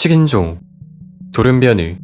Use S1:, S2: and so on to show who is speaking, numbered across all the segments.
S1: 식인종, 돌연변이.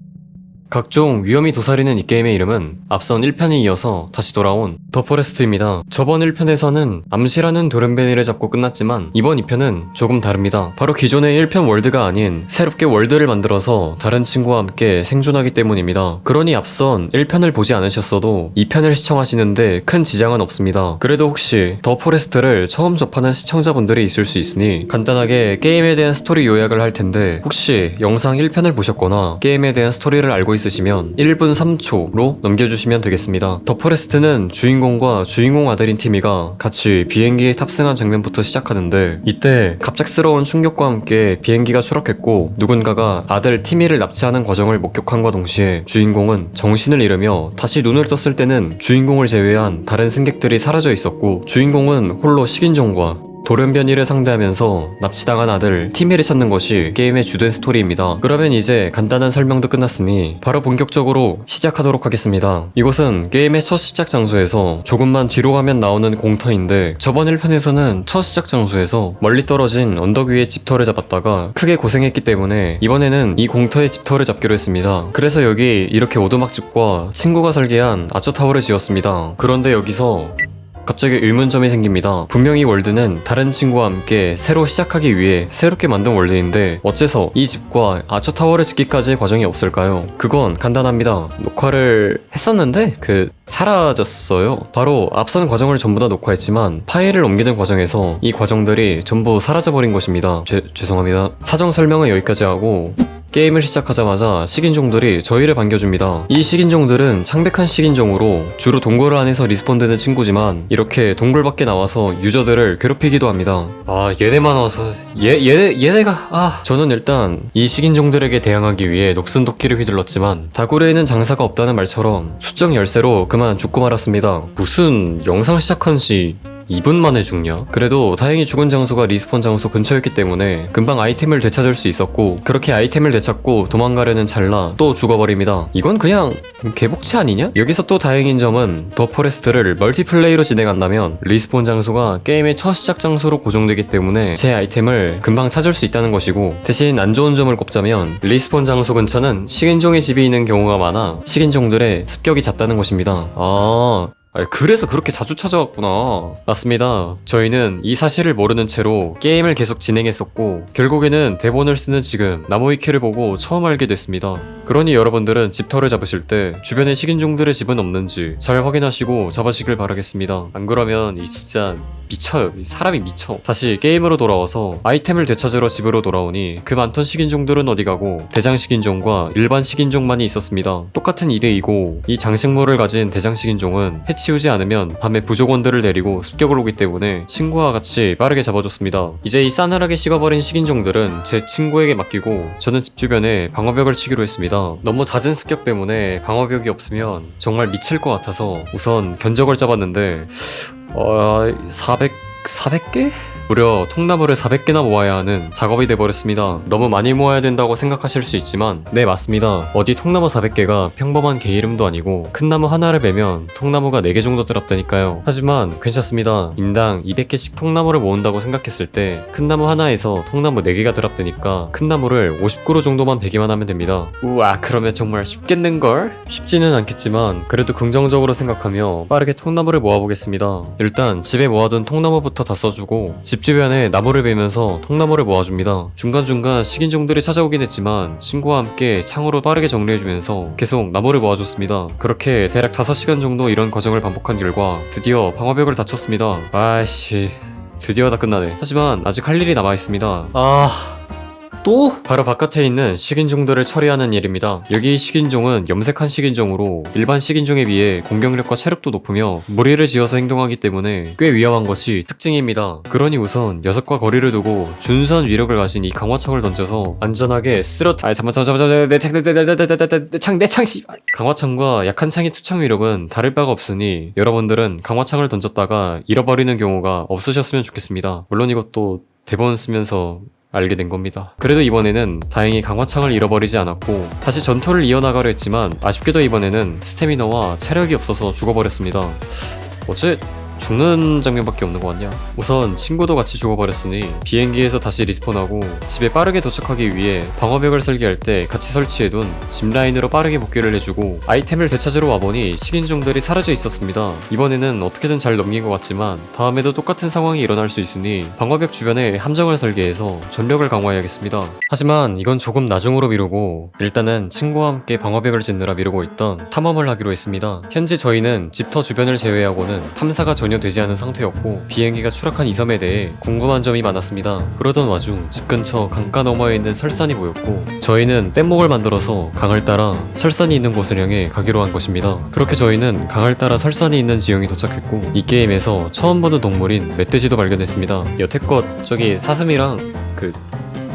S1: 각종 위험이 도사리는 이 게임의 이름은 앞선 1편에 이어서 다시 돌아온 더 포레스트입니다. 저번 1편에서는 암시라는 돌연변이를 잡고 끝났지만 이번 2편은 조금 다릅니다. 바로 기존의 1편 월드가 아닌 새롭게 월드를 만들어서 다른 친구와 함께 생존하기 때문입니다. 그러니 앞선 1편을 보지 않으셨어도 2편을 시청하시는데 큰 지장은 없습니다. 그래도 혹시 더 포레스트를 처음 접하는 시청자분들이 있을 수 있으니 간단하게 게임에 대한 스토리 요약을 할 텐데, 혹시 영상 1편을 보셨거나 게임에 대한 스토리를 알고 있으시면 1분 3초로 넘겨주시면 되겠습니다. 더 포레스트는 주인공과 주인공 아들인 티미가 같이 비행기에 탑승한 장면부터 시작하는데, 이때 갑작스러운 충격과 함께 비행기가 추락했고 누군가가 아들 티미를 납치하는 과정을 목격함과 동시에 주인공은 정신을 잃으며 다시 눈을 떴을 때는 주인공을 제외한 다른 승객들이 사라져 있었고, 주인공은 홀로 식인종과 돌연변이를 상대하면서 납치당한 아들 티미를 찾는 것이 게임의 주된 스토리입니다. 그러면 이제 간단한 설명도 끝났으니 바로 본격적으로 시작하도록 하겠습니다. 이곳은 게임의 첫 시작 장소에서 조금만 뒤로 가면 나오는 공터인데, 저번 1편에서는 첫 시작 장소에서 멀리 떨어진 언덕 위에 집터를 잡았다가 크게 고생했기 때문에 이번에는 이 공터의 집터를 잡기로 했습니다. 그래서 여기 이렇게 오두막집과 친구가 설계한 아처타워를 지었습니다. 그런데 여기서 갑자기 의문점이 생깁니다. 분명히 월드는 다른 친구와 함께 새로 시작하기 위해 새롭게 만든 월드인데 어째서 이 집과 아처타워를 짓기까지의 과정이 없을까요? 그건 간단합니다. 녹화를 했었는데 사라졌어요. 바로 앞선 과정을 전부 다 녹화했지만 파일을 옮기는 과정에서 이 과정들이 전부 사라져버린 것입니다. 죄송합니다. 사정 설명은 여기까지 하고 게임을 시작하자마자 식인종들이 저희를 반겨줍니다. 이 식인종들은 창백한 식인종으로 주로 동굴 안에서 리스폰되는 친구지만 이렇게 동굴 밖에 나와서 유저들을 괴롭히기도 합니다. 얘네만 와서 얘네가 저는 일단 이 식인종들에게 대항하기 위해 녹슨 도끼를 휘둘렀지만 다구레에는 장사가 없다는 말처럼 수정 열쇠로 그만 죽고 말았습니다. 무슨 영상 시작한 지 2분 만에 죽냐? 그래도 다행히 죽은 장소가 리스폰 장소 근처였기 때문에 금방 아이템을 되찾을 수 있었고, 그렇게 아이템을 되찾고 도망가려는 찰나 또 죽어버립니다. 이건 그냥 개복치 아니냐? 여기서 또 다행인 점은 더 포레스트를 멀티플레이로 진행한다면 리스폰 장소가 게임의 첫 시작 장소로 고정되기 때문에 제 아이템을 금방 찾을 수 있다는 것이고, 대신 안 좋은 점을 꼽자면 리스폰 장소 근처는 식인종의 집이 있는 경우가 많아 식인종들의 습격이 잦다는 것입니다. 그래서 그렇게 자주 찾아왔구나. 맞습니다. 저희는 이 사실을 모르는 채로 게임을 계속 진행했었고, 결국에는 대본을 쓰는 지금 나무위키를 보고 처음 알게 됐습니다. 그러니 여러분들은 집터를 잡으실 때 주변에 식인종들의 집은 없는지 잘 확인하시고 잡으시길 바라겠습니다. 안 그러면 진짜 미쳐요. 사람이 미쳐. 다시 게임으로 돌아와서 아이템을 되찾으러 집으로 돌아오니 그 많던 식인종들은 어디 가고 대장 식인종과 일반 식인종만이 있었습니다. 똑같은 2대2고 이 장식물을 가진 대장 식인종은 해치우지 않으면 밤에 부족원들을 데리고 습격을 오기 때문에 친구와 같이 빠르게 잡아줬습니다. 이제 이 싸늘하게 식어버린 식인종들은 제 친구에게 맡기고 저는 집 주변에 방어벽을 치기로 했습니다. 너무 잦은 습격 때문에 방어벽이 없으면 정말 미칠 것 같아서 우선 견적을 잡았는데 400개? 무려 통나무를 400개나 모아야 하는 작업이 돼버렸습니다. 너무 많이 모아야 된다고 생각하실 수 있지만 네, 맞습니다. 어디 통나무 400개가 평범한 개 이름도 아니고 큰 나무 하나를 베면 통나무가 4개 정도 들었다니까요. 하지만 괜찮습니다. 인당 200개씩 통나무를 모은다고 생각했을 때 큰 나무 하나에서 통나무 4개가 들었다니까 큰 나무를 50그루 정도만 베기만 하면 됩니다. 우와, 그러면 정말 쉽겠는걸? 쉽지는 않겠지만 그래도 긍정적으로 생각하며 빠르게 통나무를 모아보겠습니다. 일단 집에 모아둔 통나무부터 다 써주고 집 주변에 나무를 베면서 통나무를 모아줍니다. 중간중간 식인종들이 찾아오긴 했지만 친구와 함께 창으로 빠르게 정리해주면서 계속 나무를 모아줬습니다. 그렇게 대략 5시간 정도 이런 과정을 반복한 결과 드디어 방어벽을 다쳤습니다. 드디어 다 끝나네. 하지만 아직 할 일이 남아있습니다. 또? 바로 바깥에 있는 식인종들을 처리하는 일입니다. 여기 식인종은 염색한 식인종으로 일반 식인종에 비해 공격력과 체력도 높으며 무리를 지어서 행동하기 때문에 꽤 위험한 것이 특징입니다. 그러니 우선 녀석과 거리를 두고 준수한 위력을 가진 이 강화청을 던져서 안전하게 내 창 강화청과 약한 창의 투창 위력은 다를 바가 없으니 여러분들은 강화창을 던졌다가 잃어버리는 경우가 없으셨으면 좋겠습니다. 물론 이것도 대본 쓰면서 알게 된 겁니다. 그래도 이번에는 다행히 강화창을 잃어버리지 않았고 다시 전투를 이어나가려 했지만 아쉽게도 이번에는 스태미너와 체력이 없어서 죽어버렸습니다. 죽는 장면밖에 없는 거 같냐? 우선 친구도 같이 죽어버렸으니 비행기에서 다시 리스폰하고 집에 빠르게 도착하기 위해 방어벽을 설계할 때 같이 설치해둔 짚라인으로 빠르게 복귀를 해주고 아이템을 되찾으러 와보니 식인종들이 사라져 있었습니다. 이번에는 어떻게든 잘 넘긴 것 같지만 다음에도 똑같은 상황이 일어날 수 있으니 방어벽 주변에 함정을 설계해서 전력을 강화해야겠습니다. 하지만 이건 조금 나중으로 미루고 일단은 친구와 함께 방어벽을 짓느라 미루고 있던 탐험을 하기로 했습니다. 현재 저희는 집터 주변을 제외하고는 탐사가 전혀 되지 않은 상태였고 비행기가 추락한 이 섬에 대해 궁금한 점이 많았습니다. 그러던 와중 집 근처 강가 너머에 있는 설산이 보였고 저희는 뗏목을 만들어서 강을 따라 설산이 있는 곳을 향해 가기로 한 것입니다. 그렇게 저희는 강을 따라 설산이 있는 지형에 도착했고 이 게임에서 처음 보는 동물인 멧돼지도 발견했습니다. 여태껏 저기 사슴이랑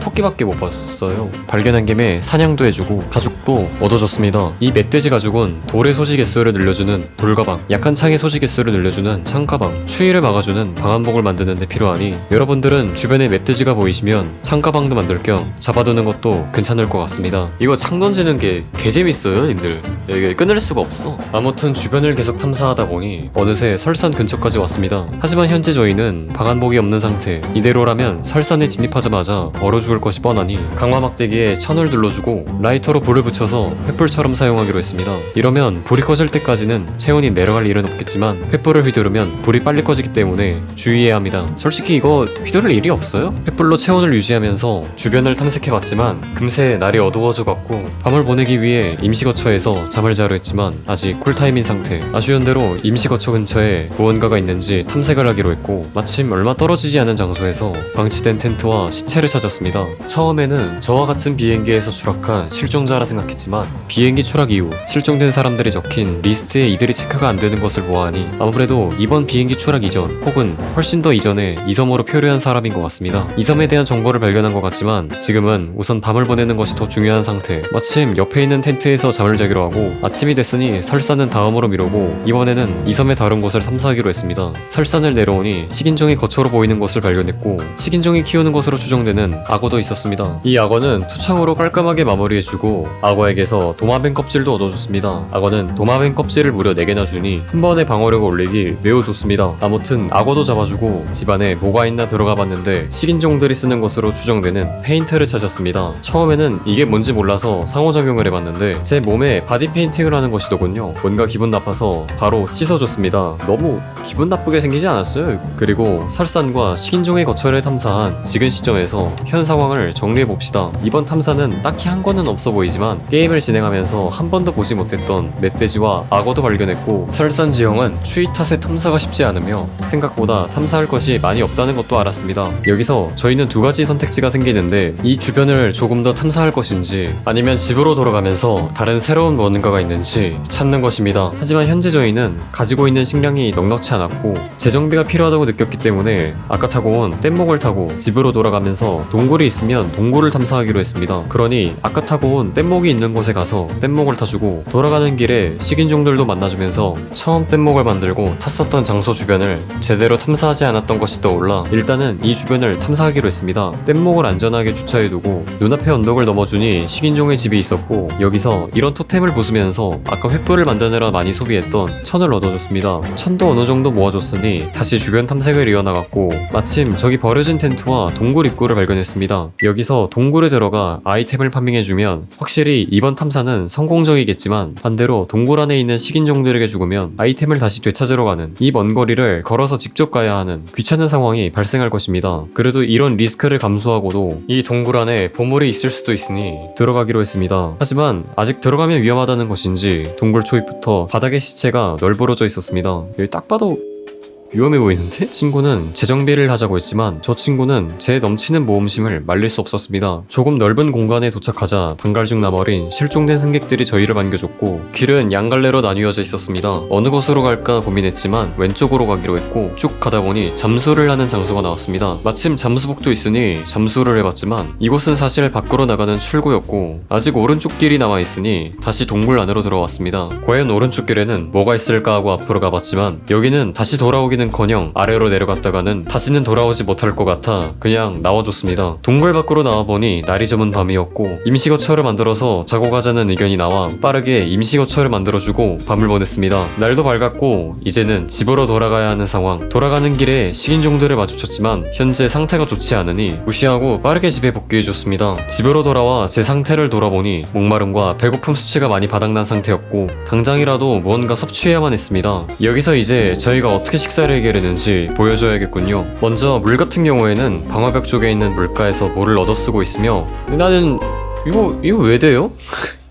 S1: 토끼밖에 못 봤어요. 발견한 김에 사냥도 해주고 가죽도 얻어줬습니다. 이 멧돼지 가죽은 돌의 소지 개수를 늘려주는 돌가방, 약한 창의 소지 개수를 늘려주는 창가방, 추위를 막아주는 방한복을 만드는 데 필요하니 여러분들은 주변에 멧돼지가 보이시면 창가방도 만들 겸 잡아두는 것도 괜찮을 것 같습니다. 이거 창 던지는 게 개재밌어요 님들. 이게 끊을 수가 없어. 아무튼 주변을 계속 탐사하다 보니 어느새 설산 근처까지 왔습니다. 하지만 현재 저희는 방한복이 없는 상태. 이대로라면 설산에 진입하자마자 얼어 죽을 것이 뻔하니 강화 막대기에 천을 둘러주고 라이터로 불을 붙여서 횃불처럼 사용하기로 했습니다. 이러면 불이 꺼질 때까지는 체온이 내려갈 일은 없겠지만 횃불을 휘두르면 불이 빨리 꺼지기 때문에 주의해야 합니다. 솔직히 이거 휘두를 일이 없어요. 횃불로 체온을 유지하면서 주변을 탐색해봤지만 금세 날이 어두워져 갔고 밤을 보내기 위해 임시거처에서 잠을 자려 했지만 아직 쿨타임인 상태. 아쉬운 대로 임시거처 근처에 무언가가 있는지 탐색을 하기로 했고 마침 얼마 떨어지지 않은 장소에서 방치된 텐트와 시체를 찾았습니다. 처음에는 저와 같은 비행기에서 추락한 실종자라 생각했지만 비행기 추락 이후 실종된 사람들이 적힌 리스트에 이들이 체크가 안 되는 것을 보아하니 아무래도 이번 비행기 추락 이전 혹은 훨씬 더 이전에 이 섬으로 표류한 사람인 것 같습니다. 이 섬에 대한 정보를 발견한 것 같지만 지금은 우선 밤을 보내는 것이 더 중요한 상태. 마침 옆에 있는 텐트에서 잠을 자기로 하고 아침이 됐으니 설산은 다음으로 미루고 이번에는 이 섬의 다른 곳을 탐사하기로 했습니다. 설산을 내려오니 식인종이 거처로 보이는 것을 발견했고 식인종이 키우는 것으로 추정되는 악어도 있었습니다. 이 악어는 투창으로 깔끔하게 마무리해주고 악어에게서 도마뱀 껍질도 얻어줬습니다. 악어는 도마뱀 껍질을 무려 4개나 주니 한 번에 방어력을 올리기 매우 좋습니다. 아무튼 악어도 잡아주고 집안에 뭐가 있나 들어가 봤는데 식인종들이 쓰는 것으로 추정되는 페인트를 찾았습니다. 처음에는 이게 뭔지 몰라서 상호작용을 해봤는데 제 몸에 바디 페인팅을 하는 것이더군요. 뭔가 기분 나빠서 바로 씻어줬습니다. 너무 기분 나쁘게 생기지 않았어요? 그리고 설산과 식인종의 거처를 탐사한 지금 시점에서 현 상황을 정리해봅시다. 이번 탐사는 딱히 한 거는 없어 보이지만 게임을 진행하면서 한 번도 보지 못했던 멧돼지와 악어도 발견했고 설산 지형은 추위 탓에 탐사가 쉽지 않으며 생각보다 탐사할 것이 많이 없다는 것도 알았습니다. 여기서 저희는 두 가지 선택지가 생기는데 이 주변을 조금 더 탐사할 것인지 아니면 집으로 돌아가면서 다른 새로운 뭔가가 있는지 찾는 것입니다. 하지만 현재 저희는 가지고 있는 식량이 넉넉치 않았고 재정비가 필요하다고 느꼈기 때문에 아까 타고 온 뗏목을 타고 집으로 돌아가면서 동굴이 있으면 동굴을 탐사하기로 했습니다. 그러니 아까 타고 온 뗏목이 있는 곳에 가서 뗏목을 타주고 돌아가는 길에 식인종들도 만나주면서 처음 뗏목을 만들고 탔었던 장소 주변을 제대로 탐사하지 않았던 것이 떠올라 일단은 이 주변을 탐사하기로 했습니다. 뗏목을 안전하게 주차해두고 눈앞에 언덕을 넘어주니 식인종의 집이 있었고 여기서 이런 토템을 부수면서 아까 횃불을 만드느라 많이 소비했던 천을 얻어줬습니다. 천도 어느 정도 모아줬으니 다시 주변 탐색을 이어나갔고 마침 저기 버려진 텐트와 동굴 입구를 발견했습니다. 여기서 동굴에 들어가 아이템을 파밍해주면 확실히 이번 탐사는 성공적이겠지만 반대로 동굴 안에 있는 식인종들에게 죽으면 아이템을 다시 되찾으러 가는 이 먼 거리를 걸어서 직접 가야 하는 귀찮은 상황이 발생할 것입니다. 그래도 이런 리스크를 감수하고도 이 동굴 안에 보물이 있을 수도 있으니 들어가기로 했습니다. 하지만 아직 들어가면 위험하다는 것인지 동굴 초입부터 바닥에 시체가 널브러져 있었습니다. 여기 딱 봐도 위험해 보이는데? 친구는 재정비를 하자고 했지만 저 친구는 제 넘치는 모험심을 말릴 수 없었습니다. 조금 넓은 공간에 도착하자 방갈죽 나버린 실종된 승객들이 저희를 반겨줬고 길은 양갈래로 나뉘어져 있었습니다. 어느 곳으로 갈까 고민했지만 왼쪽으로 가기로 했고 쭉 가다 보니 잠수를 하는 장소가 나왔습니다. 마침 잠수복도 있으니 잠수를 해봤지만 이곳은 사실 밖으로 나가는 출구였고 아직 오른쪽 길이 남아있으니 다시 동굴 안으로 들어왔습니다. 과연 오른쪽 길에는 뭐가 있을까 하고 앞으로 가봤지만 여기는 다시 돌아오기는 내려가기는커녕 아래로 내려갔다가는 다시는 돌아오지 못할 것 같아 그냥 나와줬습니다. 동굴 밖으로 나와보니 날이 저문 밤이었고 임시거처를 만들어서 자고 가자는 의견이 나와 빠르게 임시거처를 만들어주고 밤을 보냈습니다. 날도 밝았고 이제는 집으로 돌아가야 하는 상황. 돌아가는 길에 식인종들을 마주쳤지만 현재 상태가 좋지 않으니 무시하고 빠르게 집에 복귀해줬습니다. 집으로 돌아와 제 상태를 돌아보니 목마름과 배고픔 수치가 많이 바닥난 상태였고 당장이라도 무언가 섭취해야만 했습니다. 여기서 이제 저희가 어떻게 식사를 해결했는지 보여줘야겠군요. 먼저 물 같은 경우에는 방화벽 쪽에 있는 물가에서 물을 얻어 쓰고 있으며 나는 이거 왜 돼요?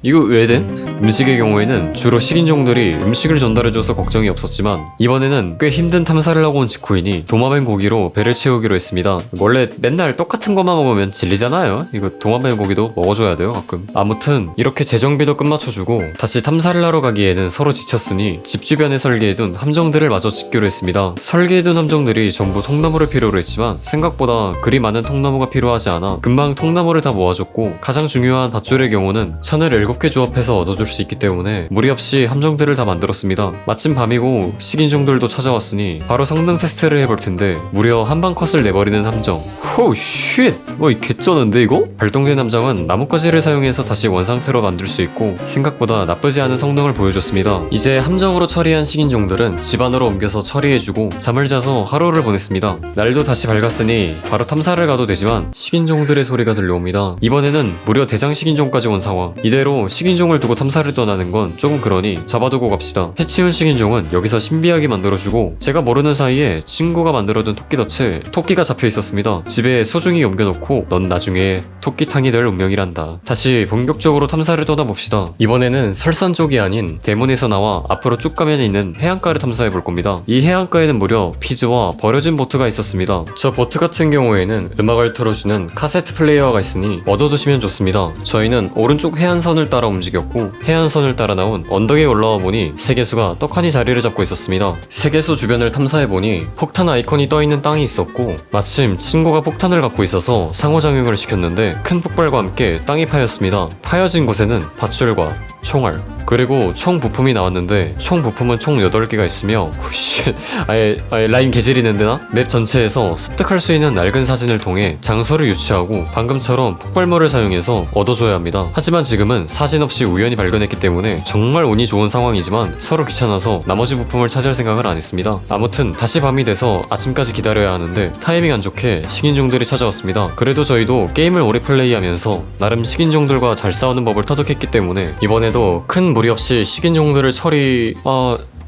S1: 이거 왜 돼? 음식의 경우에는 주로 식인종들이 음식을 전달해줘서 걱정이 없었지만 이번에는 꽤 힘든 탐사를 하고 온 직후이니 도마뱀 고기로 배를 채우기로 했습니다. 원래 맨날 똑같은 것만 먹으면 질리잖아요. 이거 도마뱀 고기도 먹어줘야 돼요 가끔. 아무튼 이렇게 재정비도 끝마쳐주고 다시 탐사를 하러 가기에는 서로 지쳤으니 집 주변에 설계해둔 함정들을 마저 짓기로 했습니다. 설계해둔 함정들이 전부 통나무를 필요로 했지만 생각보다 그리 많은 통나무가 필요하지 않아 금방 통나무를 다 모아줬고 가장 중요한 밧줄의 경우는 천을 7개 조합해서 얻어줄 수 있기 때문에 무리 없이 함정들을 다 만들었습니다. 마침 밤이고 식인종들도 찾아왔으니 바로 성능 테스트를 해볼 텐데 무려 한방 컷을 내버리는 함정. 호우 쉣! 이 개쩌는데 이거? 발동된 함정은 나뭇가지를 사용해서 다시 원상태로 만들 수 있고 생각보다 나쁘지 않은 성능을 보여줬습니다. 이제 함정으로 처리한 식인종들은 집 안으로 옮겨서 처리해주고 잠을 자서 하루를 보냈습니다. 날도 다시 밝았으니 바로 탐사를 가도 되지만 식인종들의 소리가 들려옵니다. 이번에는 무려 대장 식인종까지 온 상황. 이대로 식인종을 두고 탐사를 떠나는 건 조금 그러니 잡아두고 갑시다. 해치운 식인종은 여기서 신비하게 만들어주고 제가 모르는 사이에 친구가 만들어둔 토끼덫에 토끼가 잡혀 있었습니다. 집에 소중히 옮겨놓고 넌 나중에 토끼탕이 될 운명이란다. 다시 본격적으로 탐사를 떠나봅시다. 이번에는 설산 쪽이 아닌 대문에서 나와 앞으로 쭉 가면 있는 해안가를 탐사해 볼 겁니다. 이 해안가에는 무려 피즈와 버려진 보트가 있었습니다. 저 보트 같은 경우에는 음악을 틀어주는 카세트 플레이어가 있으니 얻어두시면 좋습니다. 저희는 오른쪽 해안선을 따라 움직였고 해안선을 따라 나온 언덕에 올라와 보니 세계수가 떡하니 자리를 잡고 있었습니다. 세계수 주변을 탐사해보니 폭탄 아이콘이 떠있는 땅이 있었고 마침 친구가 폭탄을 갖고 있어서 상호작용을 시켰는데 큰 폭발과 함께 땅이 파였습니다. 파여진 곳에는 밧줄과 총알 그리고 총 부품이 나왔는데 총 부품은 총 8개가 있으며 쉣 아예 라임 개지리는데 나? 맵 전체에서 습득할 수 있는 낡은 사진을 통해 장소를 유추하고 방금처럼 폭발물을 사용해서 얻어줘야 합니다. 하지만 지금은 사진 없이 우연히 발견했기 때문에 정말 운이 좋은 상황이지만 서로 귀찮아서 나머지 부품을 찾을 생각을 안 했습니다. 아무튼 다시 밤이 돼서 아침까지 기다려야 하는데 타이밍 안 좋게 식인종들이 찾아왔습니다. 그래도 저희도 게임을 오래 플레이하면서 나름 식인종들과 잘 싸우는 법을 터득했기 때문에 이번에도 큰 무리 없이 식인종들을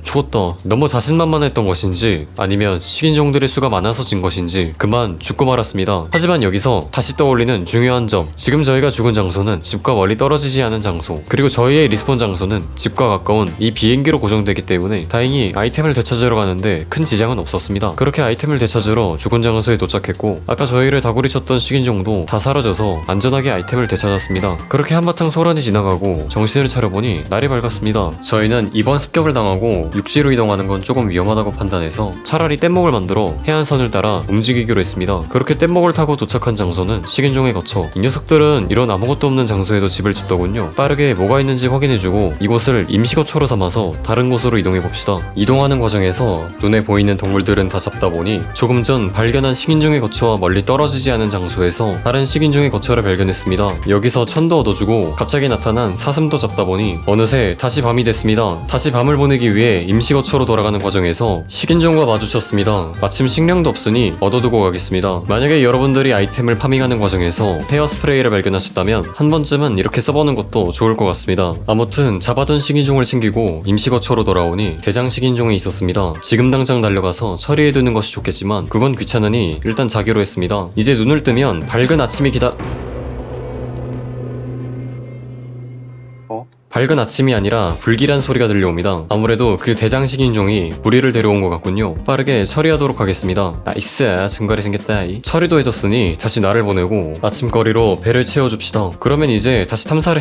S1: 죽었다. 너무 자신만만했던 것인지 아니면 식인종들의 수가 많아서 진 것인지 그만 죽고 말았습니다. 하지만 여기서 다시 떠올리는 중요한 점, 지금 저희가 죽은 장소는 집과 멀리 떨어지지 않은 장소, 그리고 저희의 리스폰 장소는 집과 가까운 이 비행기로 고정되기 때문에 다행히 아이템을 되찾으러 가는데 큰 지장은 없었습니다. 그렇게 아이템을 되찾으러 죽은 장소에 도착했고 아까 저희를 다구리 쳤던 식인종도 다 사라져서 안전하게 아이템을 되찾았습니다. 그렇게 한바탕 소란이 지나가고 정신을 차려보니 날이 밝았습니다. 저희는 이번 습격을 당하고 육지로 이동하는 건 조금 위험하다고 판단해서 차라리 뗏목을 만들어 해안선을 따라 움직이기로 했습니다. 그렇게 뗏목을 타고 도착한 장소는 식인종에 거쳐 이 녀석들은 이런 아무것도 없는 장소에도 집을 짓더군요. 빠르게 뭐가 있는지 확인해주고 이곳을 임시거처로 삼아서 다른 곳으로 이동해봅시다. 이동하는 과정에서 눈에 보이는 동물들은 다 잡다 보니 조금 전 발견한 식인종의 거처와 멀리 떨어지지 않은 장소에서 다른 식인종의 거처를 발견했습니다. 여기서 천도 얻어주고 갑자기 나타난 사슴도 잡다 보니 어느새 다시 밤이 됐습니다. 다시 밤을 보내기 위해 임시거처로 돌아가는 과정에서 식인종과 마주쳤습니다. 마침 식량도 없으니 얻어두고 가겠습니다. 만약에 여러분들이 아이템을 파밍하는 과정에서 헤어스프레이를 발견하셨다면 한 번쯤은 이렇게 써보는 것도 좋을 것 같습니다. 아무튼 잡아둔 식인종을 챙기고 임시거처로 돌아오니 대장 식인종이 있었습니다. 지금 당장 달려가서 처리해두는 것이 좋겠지만 그건 귀찮으니 일단 자기로 했습니다. 이제 눈을 뜨면 밝은 아침이 밝은 아침이 아니라 불길한 소리가 들려옵니다. 아무래도 그 대장 식인종이 무리를 데려온 것 같군요. 빠르게 처리하도록 하겠습니다. 나이스, 증거리 생겼다. 처리도 해뒀으니 다시 나를 보내고 아침거리로 배를 채워줍시다. 그러면 이제 다시 탐사를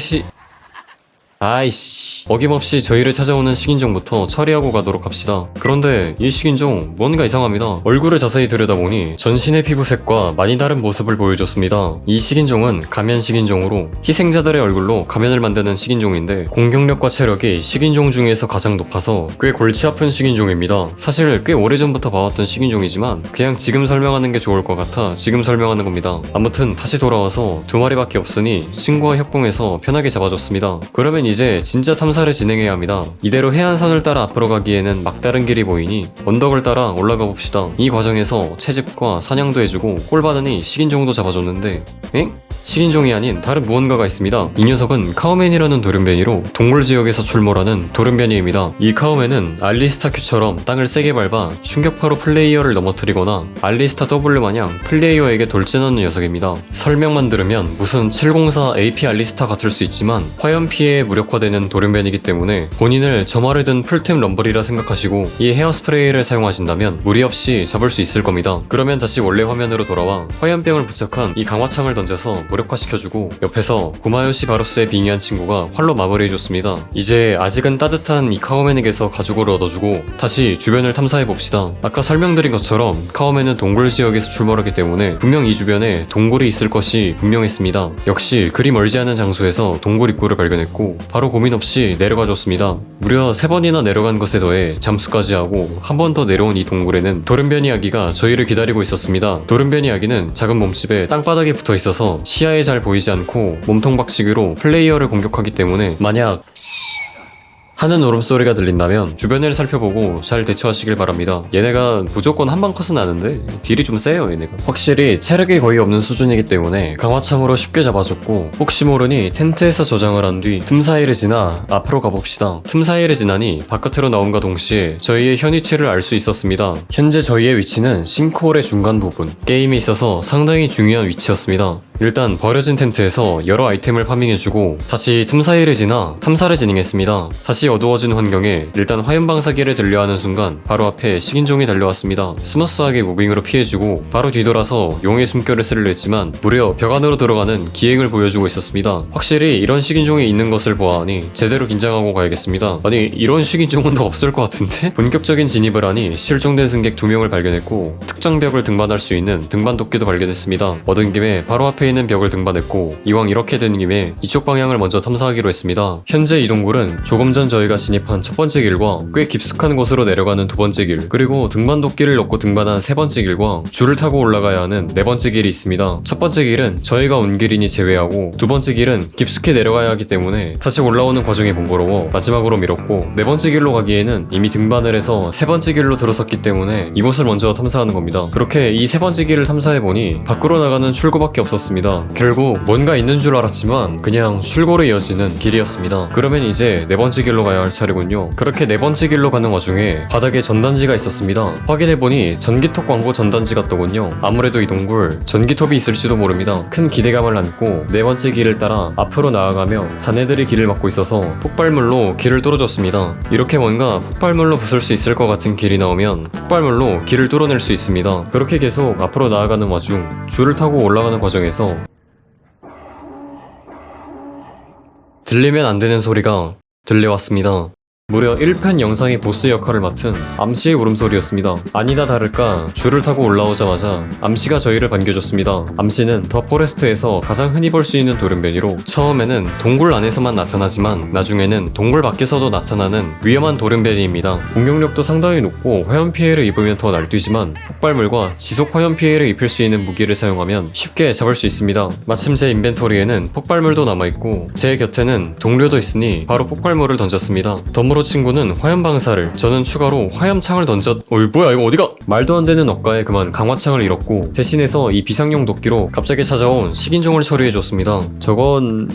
S1: 아이씨, 어김없이 저희를 찾아오는 식인종부터 처리하고 가도록 합시다. 그런데 이 식인종 뭔가 이상합니다. 얼굴을 자세히 들여다보니 전신의 피부색과 많이 다른 모습을 보여줬습니다. 이 식인종은 가면 식인종으로 희생자들의 얼굴로 가면을 만드는 식인종인데 공격력과 체력이 식인종 중에서 가장 높아서 꽤 골치 아픈 식인종입니다. 사실 꽤 오래전부터 봐왔던 식인종이지만 그냥 지금 설명하는 게 좋을 것 같아 지금 설명하는 겁니다. 아무튼 다시 돌아와서 두 마리밖에 없으니 친구와 협공해서 편하게 잡아줬습니다. 그러면 이제 진짜 탐사를 진행해야 합니다. 이대로 해안선을 따라 앞으로 가기에는 막다른 길이 보이니 언덕을 따라 올라가 봅시다. 이 과정에서 채집과 사냥도 해주고 꼴 받으니 식인종도 잡아줬는데 엥? 식인종이 아닌 다른 무언가가 있습니다. 이 녀석은 카우맨이라는 돌연변이로 동굴 지역에서 출몰하는 돌연변이입니다. 이 카우맨은 알리스타 Q처럼 땅을 세게 밟아 충격파로 플레이어를 넘어뜨리거나 알리스타 W 마냥 플레이어에게 돌진하는 녀석입니다. 설명만 들으면 무슨 704 AP 알리스타 같을 수 있지만 화염 피해에 무력화되는 돌연변이기 때문에 본인을 점화를 든 풀템 럼블이라 생각하시고 이 헤어스프레이를 사용하신다면 무리 없이 잡을 수 있을 겁니다. 그러면 다시 원래 화면으로 돌아와 화염병을 부착한 이 강화창을 던져서 무력화시켜주고 옆에서 구마요시 바로스의 빙의한 친구가 활로 마무리해줬습니다. 이제 아직은 따뜻한 이 카오맨에게서 가죽을 얻어주고 다시 주변을 탐사해봅시다. 아까 설명드린 것처럼 카오맨은 동굴 지역에서 출몰하기 때문에 분명 이 주변에 동굴이 있을 것이 분명했습니다. 역시 그리 멀지 않은 장소에서 동굴 입구를 발견했고 바로 고민 없이 내려가줬습니다. 무려 3번이나 내려간 것에 더해 잠수까지 하고 한 번 더 내려온 이 동굴에는 도른변이 아기가 저희를 기다리고 있었습니다. 도른변이 아기는 작은 몸집에 땅바닥에 붙어 있어서 시야에 잘 보이지 않고 몸통 박치기로 플레이어를 공격하기 때문에 만약 하는 울음소리가 들린다면 주변을 살펴보고 잘 대처하시길 바랍니다. 얘네가 무조건 한방 컷은 아는데 딜이 좀 세요 얘네가. 확실히 체력이 거의 없는 수준이기 때문에 강화창으로 쉽게 잡아줬고 혹시 모르니 텐트에서 저장을 한 뒤 틈사이를 지나 앞으로 가봅시다. 틈사이를 지나니 바깥으로 나온과 동시에 저희의 현 위치를 알 수 있었습니다. 현재 저희의 위치는 싱크홀의 중간 부분, 게임에 있어서 상당히 중요한 위치였습니다. 일단 버려진 텐트에서 여러 아이템을 파밍해주고 다시 틈사이를 지나 탐사를 진행했습니다. 다시 어두워진 환경에 일단 화염방사기를 들려하는 순간 바로 앞에 식인종이 달려왔습니다. 스머스하게 무빙으로 피해주고 바로 뒤돌아서 용의 숨결을 쓰려 했지만 무려 벽 안으로 들어가는 기행을 보여주고 있었습니다. 확실히 이런 식인종이 있는 것을 보아하니 제대로 긴장하고 가야겠습니다. 아니 이런 식인종은 더 없을 것 같은데? 본격적인 진입을 하니 실종된 승객 2명을 발견했고 특정 벽을 등반할 수 있는 등반 도끼도 발견했습니다. 얻은 김에 바로 앞에 있는 벽을 등반했고 이왕 이렇게 된 김에 이쪽 방향을 먼저 탐사하기로 했습니다. 현재 이 동굴은 조금 전 저희가 진입한 첫 번째 길과 꽤 깊숙한 곳으로 내려가는 두 번째 길, 그리고 등반 도끼를 넣고 등반한 세 번째 길과 줄을 타고 올라가야 하는 네 번째 길이 있습니다. 첫 번째 길은 저희가 온 길이니 제외하고 두 번째 길은 깊숙이 내려가야 하기 때문에 다시 올라오는 과정이 번거로워 마지막으로 미뤘고 네 번째 길로 가기에는 이미 등반을 해서 세 번째 길로 들어섰기 때문에 이곳을 먼저 탐사하는 겁니다. 그렇게 이 세 번째 길을 탐사해보니 밖으로 나가는 출구밖에 없었습니다. 결국 뭔가 있는 줄 알았지만 그냥 출구로 이어지는 길이었습니다. 그러면 이제 네 번째 길로 가야 할 차례군요. 그렇게 네 번째 길로 가는 와중에 바닥에 전단지가 있었습니다. 확인해보니 전기톱 광고 전단지 같더군요. 아무래도 이 동굴 전기톱이 있을지도 모릅니다. 큰 기대감을 안고 네 번째 길을 따라 앞으로 나아가며 자네들이 길을 막고 있어서 폭발물로 길을 뚫어줬습니다. 이렇게 뭔가 폭발물로 부술 수 있을 것 같은 길이 나오면 폭발물로 길을 뚫어낼 수 있습니다. 그렇게 계속 앞으로 나아가는 와중 줄을 타고 올라가는 과정에서 들리면 안 되는 소리가 들려왔습니다. 무려 1편 영상의 보스 역할을 맡은 암시의 울음소리였습니다. 아니다 다를까 줄을 타고 올라오자마자 암시가 저희를 반겨줬습니다. 암시는 더 포레스트에서 가장 흔히 볼 수 있는 돌연변이로 처음에는 동굴 안에서만 나타나지만 나중에는 동굴 밖에서도 나타나는 위험한 돌연변이입니다. 공격력도 상당히 높고 화염 피해를 입으면 더 날뛰지만 폭발물과 지속 화염 피해를 입힐 수 있는 무기를 사용하면 쉽게 잡을 수 있습니다. 마침 제 인벤토리에는 폭발물도 남아있고 제 곁에는 동료도 있으니 바로 폭발물을 던졌습니다. 덤으로 친구는 화염방사를, 저는 추가로 화염창을 어이 뭐야 이거 어디가? 말도 안 되는 억가에 그만 강화창을 잃었고 대신해서 이 비상용 도끼로 갑자기 찾아온 식인종을 처리해줬습니다. 저건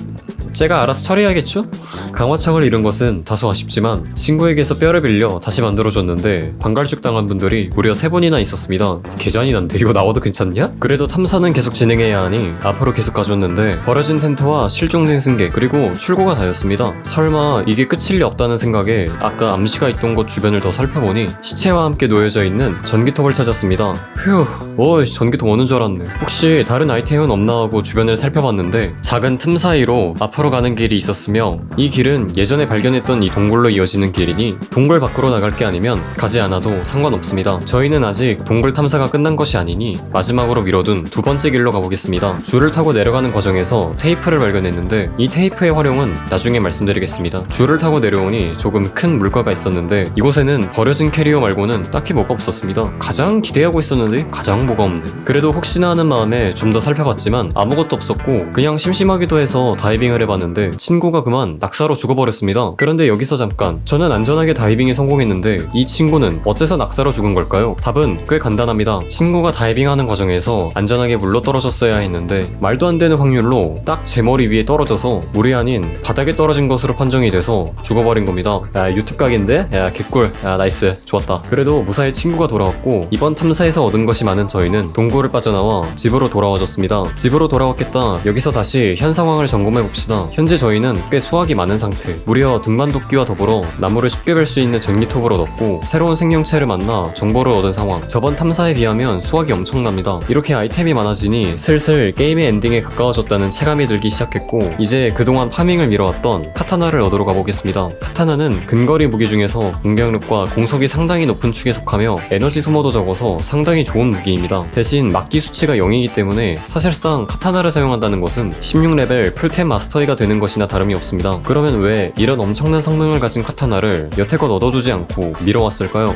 S1: 제가 알아서 처리하겠죠? 강화창을 잃은 것은 다소 아쉽지만 친구에게서 뼈를 빌려 다시 만들어줬는데 방갈죽 당한 분들이 무려 3분이나 있었습니다. 개잔인한데 이거 나와도 괜찮냐? 그래도 탐사는 계속 진행해야 하니 앞으로 계속 가줬는데 버려진 텐트와 실종된 승객 그리고 출구가 다였습니다. 설마 이게 끝일 리 없다는 생각에 뒤에 아까 암시가 있던 곳 주변을 더 살펴보니 시체와 함께 놓여져 있는 전기톱을 찾았습니다. 휴, 어이 전기톱 오는 줄 알았네. 혹시 다른 아이템은 없나 하고 주변을 살펴봤는데 작은 틈 사이로 앞으로 가는 길이 있었으며 이 길은 예전에 발견했던 이 동굴로 이어지는 길이니 동굴 밖으로 나갈 게 아니면 가지 않아도 상관없습니다. 저희는 아직 동굴 탐사가 끝난 것이 아니니 마지막으로 미뤄둔 두 번째 길로 가보겠습니다. 줄을 타고 내려가는 과정에서 테이프를 발견했는데 이 테이프의 활용은 나중에 말씀드리겠습니다. 줄을 타고 내려오니 조금 큰 물가가 있었는데 이곳에는 버려진 캐리어 말고는 딱히 뭐가 없었습니다. 가장 기대하고 있었는데 가장 뭐가 없네. 그래도 혹시나 하는 마음에 좀 더 살펴봤지만 아무것도 없었고 그냥 심심하기도 해서 다이빙을 해봤는데 친구가 그만 낙사로 죽어버렸습니다. 그런데 여기서 잠깐, 저는 안전하게 다이빙에 성공했는데 이 친구는 어째서 낙사로 죽은 걸까요? 답은 꽤 간단합니다. 친구가 다이빙하는 과정에서 안전하게 물로 떨어졌어야 했는데 말도 안 되는 확률로 딱 제 머리 위에 떨어져서 물이 아닌 바닥에 떨어진 것으로 판정이 돼서 죽어버린 겁니다. 야, 유튜브 각인데? 야, 개꿀. 야, 나이스. 좋았다. 그래도 무사히 친구가 돌아왔고 이번 탐사에서 얻은 것이 많은 저희는 동굴을 빠져나와 집으로 돌아와줬습니다. 집으로 돌아왔겠다. 여기서 다시 현 상황을 점검해봅시다. 현재 저희는 꽤 수확이 많은 상태. 무려 등반도끼와 더불어 나무를 쉽게 벨 수 있는 전기톱을 얻었고 새로운 생명체를 만나 정보를 얻은 상황. 저번 탐사에 비하면 수확이 엄청납니다. 이렇게 아이템이 많아지니 슬슬 게임의 엔딩에 가까워졌다는 체감이 들기 시작했고 이제 그동안 파밍을 미뤄왔던 카타나를 얻으러 가보겠습니다. 카타나는 근거리 무기 중에서 공격력과 공속이 상당히 높은 축에 속하며 에너지 소모도 적어서 상당히 좋은 무기입니다. 대신 막기 수치가 0이기 때문에 사실상 카타나를 사용한다는 것은 16레벨 풀템 마스터이가 되는 것이나 다름이 없습니다. 그러면 왜 이런 엄청난 성능을 가진 카타나를 여태껏 얻어주지 않고 미뤄왔을까요?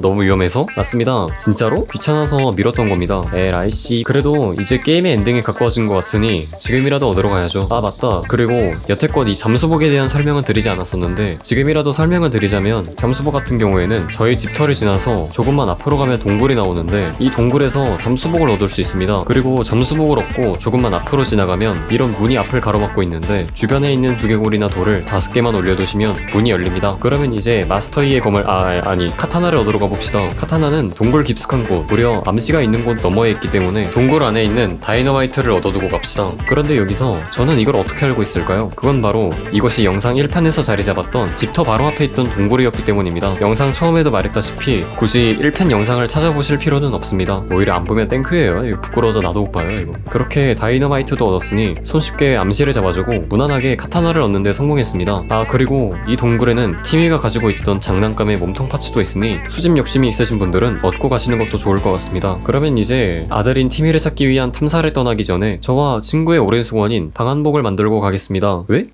S1: 너무 위험해서? 맞습니다. 진짜로? 귀찮아서 미뤘던 겁니다. 에라이씨. 그래도 이제 게임의 엔딩에 가까워진 것 같으니 지금이라도 얻으러 가야죠. 아 맞다. 그리고 여태껏 이 잠수복에 대한 설명은 드리지 않았었는데 지금이라도 설명을 드리자면 잠수복 같은 경우에는 저희 집터를 지나서 조금만 앞으로 가면 동굴이 나오는데 이 동굴에서 잠수복을 얻을 수 있습니다. 그리고 잠수복을 얻고 조금만 앞으로 지나가면 이런 문이 앞을 가로막고 있는데 주변에 있는 두개골이나 돌을 5개만 올려두시면 문이 열립니다. 그러면 이제 마스터이의 검을 아니 카타나를 얻으러 가봅시다. 카타나는 동굴 깊숙한 곳, 무려 암시가 있는 곳 너머에 있기 때문에 동굴 안에 있는 다이너마이트를 얻어두고 갑시다. 그런데 여기서 저는 이걸 어떻게 알고 있을까요? 그건 바로 이것이 영상 1편에서 자리 잡았던 집터 바로 앞에 있던 동굴이었기 때문입니다. 영상 처음에도 말했다시피 굳이 1편 영상을 찾아보실 필요는 없습니다. 오히려 안 보면 땡큐예요. 이거 부끄러워서 나도 못 봐요 이거. 그렇게 다이너마이트도 얻었으니 손쉽게 암시를 잡아주고 무난하게 카타나를 얻는 데 성공했습니다. 아 그리고 이 동굴에는 티미가 가지고 있던 장난감의 몸통 파츠도 있으니 수집 욕심이 있으신 분들은 얻고 가시는 것도 좋을 것 같습니다. 그러면 이제 아들인 티미를 찾기 위한 탐사를 떠나기 전에 저와 친구의 오랜 소원인 방한복을 만들고 가겠습니다. 왜?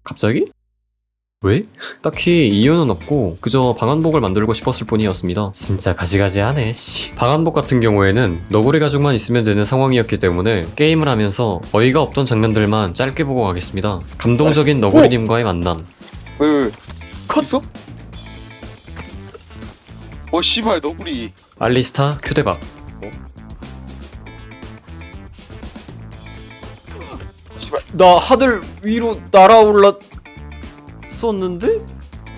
S1: 갑자기? 왜? 딱히 이유는 없고 그저 방한복을 만들고 싶었을 뿐이었습니다. 진짜 가지가지하네 씨. 방한복 같은 경우에는 너구리 가죽만 있으면 되는 상황이었기 때문에 게임을 하면서 어이가 없던 장면들만 짧게 보고 가겠습니다. 감동적인 너구리님과의 만남.
S2: 왜? 컷? 있어? 씨발 너구리.
S1: 알리스타 큐대박.
S2: 씨발.
S1: 나 하늘 위로 날아올랐었는데?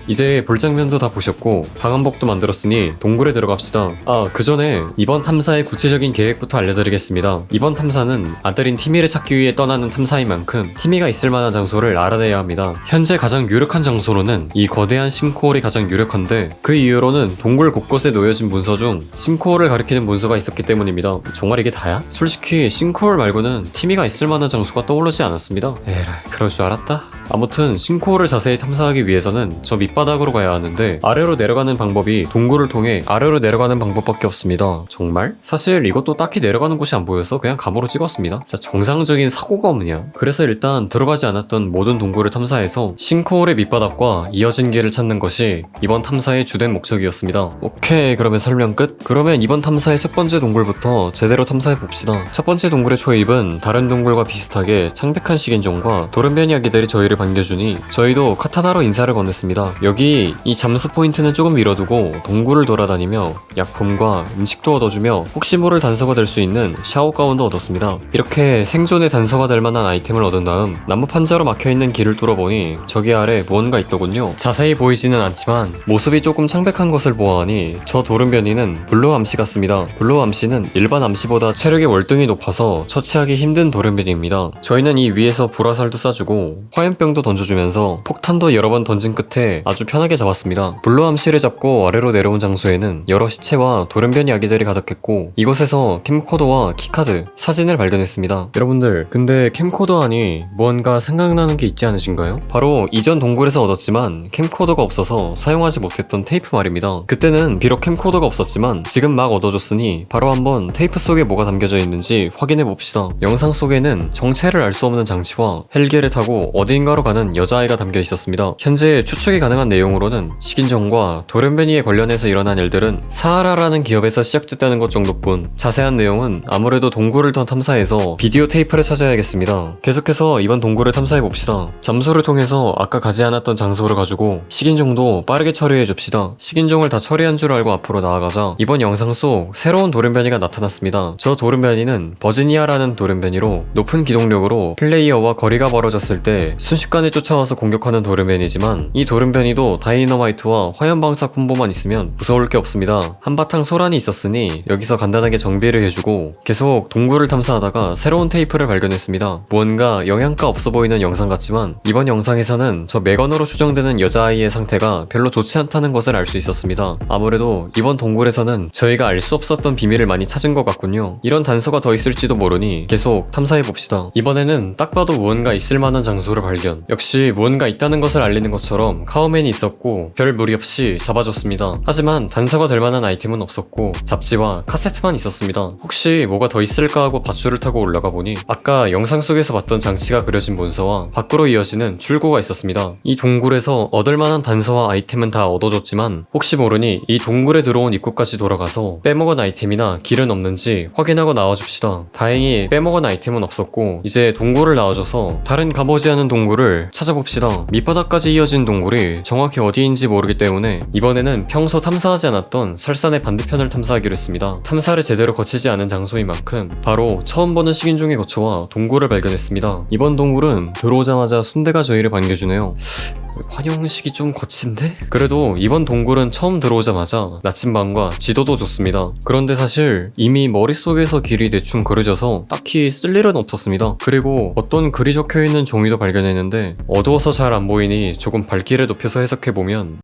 S1: 이제 볼 장면도 다 보셨고 방한복도 만들었으니 동굴에 들어갑시다. 아 그 전에 이번 탐사의 구체적인 계획부터 알려드리겠습니다. 이번 탐사는 아들인 티미를 찾기 위해 떠나는 탐사인 만큼 티미가 있을 만한 장소를 알아내야 합니다. 현재 가장 유력한 장소로는 이 거대한 싱크홀이 가장 유력한데 그 이유로는 동굴 곳곳에 놓여진 문서 중 싱크홀을 가리키는 문서가 있었기 때문입니다. 정말 이게 다야? 솔직히 싱크홀 말고는 티미가 있을 만한 장소가 떠오르지 않았습니다. 에라이 그럴 줄 알았다. 아무튼 싱크홀을 자세히 탐사하기 위해서는 저 밑바닥으로 가야 하는데 아래로 내려가는 방법이 동굴을 통해 아래로 내려가는 방법밖에 없습니다. 정말? 사실 이것도 딱히 내려가는 곳이 안 보여서 그냥 감으로 찍었습니다. 진짜 정상적인 사고가 없냐? 그래서 일단 들어가지 않았던 모든 동굴을 탐사해서 싱크홀의 밑바닥과 이어진 길을 찾는 것이 이번 탐사의 주된 목적이었습니다. 오케이 그러면 설명 끝? 그러면 이번 탐사의 첫 번째 동굴부터 제대로 탐사해봅시다. 첫 번째 동굴의 초입은 다른 동굴과 비슷하게 창백한 식인종과 도른변 이야기들이 저희를 반겨주니 저희도 카타나로 인사를 건넸습니다. 여기 이 잠수 포인트는 조금 미뤄두고 동굴을 돌아다니며 약품과 음식도 얻어주며 혹시 모를 단서가 될 수 있는 샤워 가운도 얻었습니다. 이렇게 생존의 단서가 될 만한 아이템을 얻은 다음 나무 판자로 막혀있는 길을 뚫어보니 저기 아래 무언가 있더군요. 자세히 보이지는 않지만 모습이 조금 창백한 것을 보아하니 저 도른변이는 블루 암시 같습니다. 블루 암시는 일반 암시보다 체력의 월등히 높아서 처치하기 힘든 도른변입니다. 저희는 이 위에서 불화살도 쏴주고 화염병 화염병도 던져주면서 폭탄도 여러 번 던진 끝에 아주 편하게 잡았습니다. 블루 암시를 잡고 아래로 내려온 장소에는 여러 시체와 돌연변이 아기들이 가득했고 이곳에서 캠코더와 키카드, 사진을 발견했습니다. 여러분들 근데 캠코더하니 무언가 생각나는 게 있지 않으신가요? 바로 이전 동굴에서 얻었지만 캠코더가 없어서 사용하지 못했던 테이프 말입니다. 그때는 비록 캠코더가 없었지만 지금 막 얻어줬으니 바로 한번 테이프 속에 뭐가 담겨져 있는지 확인해 봅시다. 영상 속에는 정체를 알 수 없는 장치와 헬기를 타고 어디인가로 가는 여자아이가 담겨 있었습니다. 현재 추측이 가능한 내용으로는 식인종과 돌연변이에 관련해서 일어난 일들은 사하라라는 기업에서 시작됐다는 것 정도뿐, 자세한 내용은 아무래도 동굴을 더 탐사해서 비디오 테이프를 찾아야겠습니다. 계속해서 이번 동굴을 탐사해 봅시다. 잠수를 통해서 아까 가지 않았던 장소를 가지고 식인종도 빠르게 처리해 줍시다. 식인종을 다 처리한 줄 알고 앞으로 나아가자 이번 영상 속 새로운 돌연변이가 나타났습니다. 저 돌연변이는 버지니아라는 돌연변이로 높은 기동력으로 플레이어와 거리가 멀어졌을 때 순식간에 쫓아와서 공격하는 돌연변이지만 이 돌연변이도 다이너마이트와 화염방사 콤보만 있으면 무서울 게 없습니다. 한바탕 소란이 있었으니 여기서 간단하게 정비를 해주고 계속 동굴을 탐사하다가 새로운 테이프를 발견했습니다. 무언가 영양가 없어 보이는 영상 같지만 이번 영상에서는 저 매건으로 추정되는 여자아이의 상태가 별로 좋지 않다는 것을 알 수 있었습니다. 아무래도 이번 동굴에서는 저희가 알 수 없었던 비밀을 많이 찾은 것 같군요. 이런 단서가 더 있을지도 모르니 계속 탐사해봅시다. 이번에는 딱 봐도 무언가 있을 만한 장소를 발견. 역시 무언가 있다는 것을 알리는 것처럼 카우맨이 있었고 별 무리 없이 잡아줬습니다. 하지만 단서가 될 만한 아이템은 없었고 잡지와 카세트만 있었습니다. 혹시 뭐가 더 있을까 하고 밧줄을 타고 올라가 보니 아까 영상 속에서 봤던 장치가 그려진 문서와 밖으로 이어지는 출구가 있었습니다. 이 동굴에서 얻을 만한 단서와 아이템은 다 얻어줬지만 혹시 모르니 이 동굴에 들어온 입구까지 돌아가서 빼먹은 아이템이나 길은 없는지 확인하고 나와줍시다. 다행히 빼먹은 아이템은 없었고 이제 동굴을 나와줘서 다른 가보지 않은 동굴을 찾아봅시다. 밑바닥까지 이어진 동굴이 정확히 어디인지 모르기 때문에 이번에는 평소 탐사하지 않았던 설산의 반대편을 탐사하기로 했습니다. 탐사를 제대로 거치지 않은 장소인 만큼 바로 처음 보는 식인종의 거처와 동굴을 발견했습니다. 이번 동굴은 들어오자마자 순대가 저희를 반겨주네요. 환영식이 좀 거친데? 그래도 이번 동굴은 처음 들어오자마자 나침반과 지도도 좋습니다. 그런데 사실 이미 머릿속에서 길이 대충 그려져서 딱히 쓸 일은 없었습니다. 그리고 어떤 글이 적혀있는 종이도 발견했는데 어두워서 잘 안 보이니 조금 밝기를 높여서 해석해보면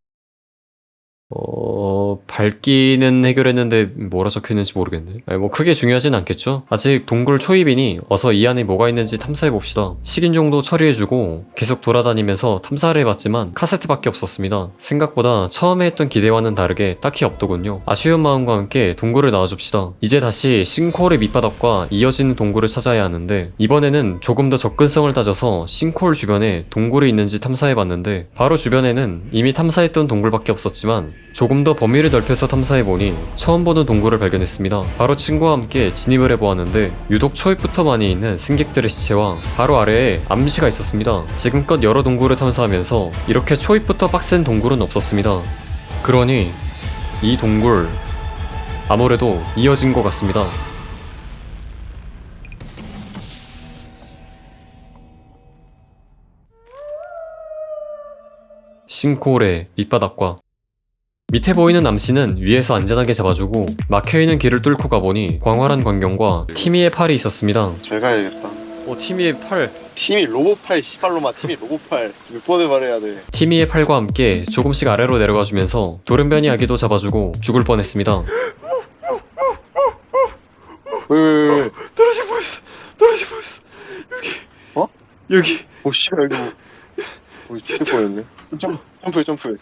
S1: 밝기는 해결했는데 뭐라 적혀있는지 모르겠네. 뭐 크게 중요하진 않겠죠? 아직 동굴 초입이니 어서 이 안에 뭐가 있는지 탐사해봅시다. 식인종도 처리해주고 계속 돌아다니면서 탐사를 해봤지만 카세트밖에 없었습니다. 생각보다 처음에 했던 기대와는 다르게 딱히 없더군요. 아쉬운 마음과 함께 동굴을 나와줍시다. 이제 다시 싱크홀의 밑바닥과 이어지는 동굴을 찾아야 하는데 이번에는 조금 더 접근성을 따져서 싱크홀 주변에 동굴이 있는지 탐사해봤는데 바로 주변에는 이미 탐사했던 동굴밖에 없었지만 조금 더 범위를 넓혀서 탐사해보니 처음 보는 동굴을 발견했습니다. 바로 친구와 함께 진입을 해보았는데 유독 초입부터 많이 있는 승객들의 시체와 바로 아래에 암시가 있었습니다. 지금껏 여러 동굴을 탐사하면서 이렇게 초입부터 빡센 동굴은 없었습니다. 그러니 이 동굴 아무래도 이어진 것 같습니다. 싱크홀의 밑바닥과 밑에 보이는 암시는 위에서 안전하게 잡아주고 막혀있는 길을 뚫고 가보니 광활한 광경과 티미의 팔이 있었습니다.
S2: 잘 가야겠다.
S1: 티미의 팔.
S2: 팀이 로봇팔 시발로마 팀이 로봇팔 몇 번을 말해야 돼.
S1: 티미의 팔과 함께 조금씩 아래로 내려가주면서 돌연변이 아기도 잡아주고 죽을 뻔했습니다.
S2: 왜?
S1: 떨어져 보였어. 여기.
S2: 어?
S1: 여기.
S2: 오 씨발 여기 뭐 진짜 보였네. 점프해.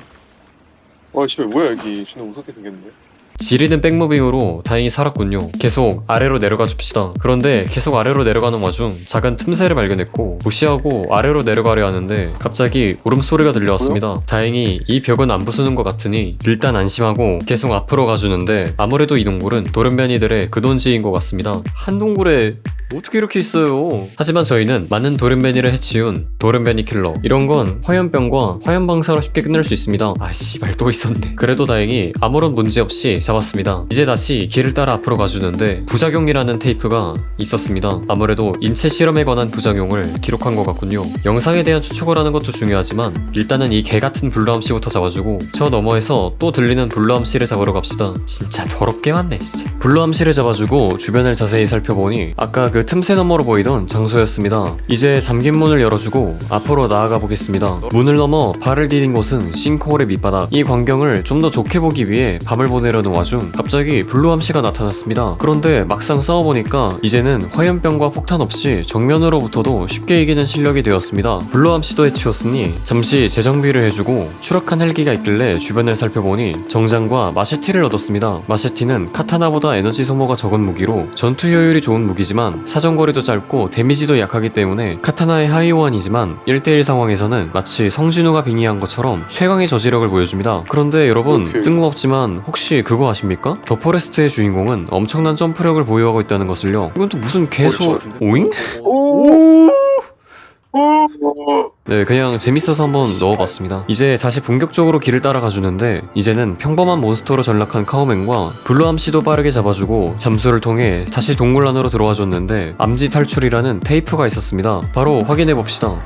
S2: 와 씨발 뭐야 여기 존나 무섭게 생겼는데.
S1: 지리는 백무빙으로 다행히 살았군요. 계속 아래로 내려가 줍시다. 그런데 계속 아래로 내려가는 와중 작은 틈새를 발견했고 무시하고 아래로 내려가려 하는데 갑자기 울음소리가 들려왔습니다. 다행히 이 벽은 안 부수는 것 같으니 일단 안심하고 계속 앞으로 가주는데 아무래도 이 동굴은 돌연변이들의 근원지인 것 같습니다. 한 동굴에 어떻게 이렇게 있어요? 하지만 저희는 많은 돌연변이를 해치운 돌연변이 킬러. 이런 건 화염병과 화염방사로 쉽게 끝낼 수 있습니다. 아 씨발 또 있었네. 그래도 다행히 아무런 문제 없이 잡았습니다. 이제 다시 길을 따라 앞으로 가주는데 부작용이라는 테이프가 있었습니다. 아무래도 인체 실험에 관한 부작용을 기록한 것 같군요. 영상에 대한 추측을 하는 것도 중요하지만 일단은 이 개같은 불러암씨부터 잡아주고 저 너머에서 또 들리는 불러암씨를 잡으러 갑시다. 진짜 더럽게 많네 진짜. 불러암씨를 잡아주고 주변을 자세히 살펴보니 아까 그 틈새 너머로 보이던 장소였습니다. 이제 잠긴 문을 열어주고 앞으로 나아가 보겠습니다. 문을 넘어 발을 디딘 곳은 싱크홀의 밑바닥. 이 광경을 좀 더 좋게 보기 위해 밤을 보내려는 와중 갑자기 블루암씨가 나타났습니다. 그런데 막상 싸워보니까 이제는 화염병과 폭탄 없이 정면으로부터도 쉽게 이기는 실력이 되었습니다. 블루암씨도 해치웠으니 잠시 재정비를 해주고 추락한 헬기가 있길래 주변을 살펴보니 정장과 마셰티를 얻었습니다. 마셰티는 카타나보다 에너지 소모가 적은 무기로 전투 효율이 좋은 무기지만 사정거리도 짧고 데미지도 약하기 때문에 카타나의 하이오한이지만 1대1 상황에서는 마치 성진우가 빙의한 것처럼 최강의 저지력을 보여줍니다. 그런데 여러분 뜬금없지만 혹시 그거 아십니까? 더 포레스트의 주인공은 엄청난 점프력을 보유하고 있다는 것을요. 이건 또 무슨 개소... 오잉? 네, 그냥 재밌어서 한번 넣어봤습니다. 이제 다시 본격적으로 길을 따라가 주는데 이제는 평범한 몬스터로 전락한 카오맨과 블루암씨도 빠르게 잡아주고 잠수를 통해 다시 동굴 안으로 들어와 줬는데 암지 탈출이라는 테이프가 있었습니다. 바로 확인해봅시다.